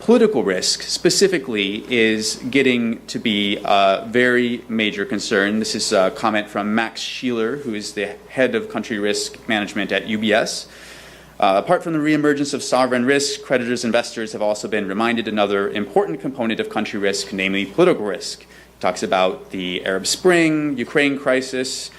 political risk specifically is getting to be a very major concern. This is a comment from Max Sheeler, who is the head of country risk management at UBS. Apart from the reemergence of sovereign risk, creditors, investors have also been reminded another important component of country risk, namely political risk. He talks about the Arab Spring, Ukraine crisis,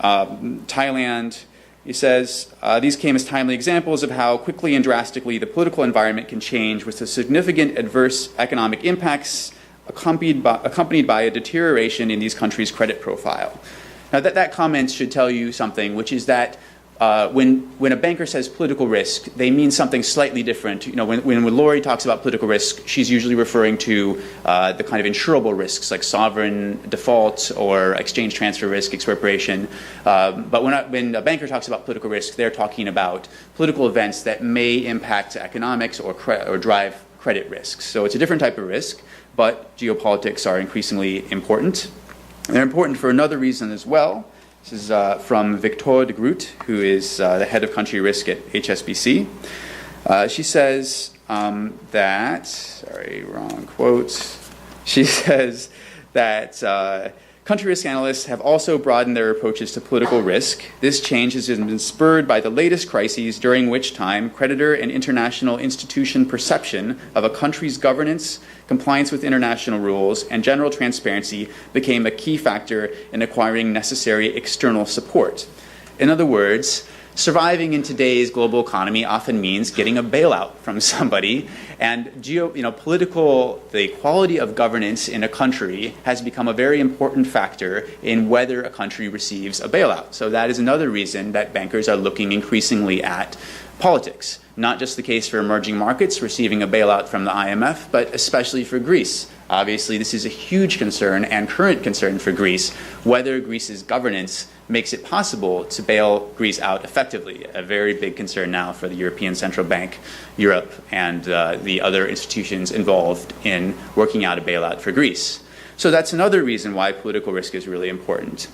Thailand. He says, these came as timely examples of how quickly and drastically the political environment can change with the significant adverse economic impacts accompanied by a deterioration in these countries' credit profile. Now that comment should tell you something, which is that when a banker says political risk, they mean something slightly different. When Lori talks about political risk, she's usually referring to the kind of insurable risks like sovereign default or exchange transfer risk, expropriation. But when a banker talks about political risk, they're talking about political events that may impact economics or drive credit risks. So it's a different type of risk, but geopolitics are increasingly important. They're important for another reason as well. This is from Victoire de Groot, who is the head of country risk at HSBC. She says She says that country risk analysts have also broadened their approaches to political risk. This change has been spurred by the latest crises, during which time creditor and international institution perception of a country's governance, compliance with international rules, and general transparency became a key factor in acquiring necessary external support. In other words, surviving in today's global economy often means getting a bailout from somebody, and the quality of governance in a country has become a very important factor in whether a country receives a bailout. So that is another reason that bankers are looking increasingly at politics. Not just the case for emerging markets receiving a bailout from the IMF, but especially for Greece. Obviously, this is a huge concern and current concern for Greece, whether Greece's governance makes it possible to bail Greece out effectively. A very big concern now for the European Central Bank, Europe, and the other institutions involved in working out a bailout for Greece. So that's another reason why political risk is really important.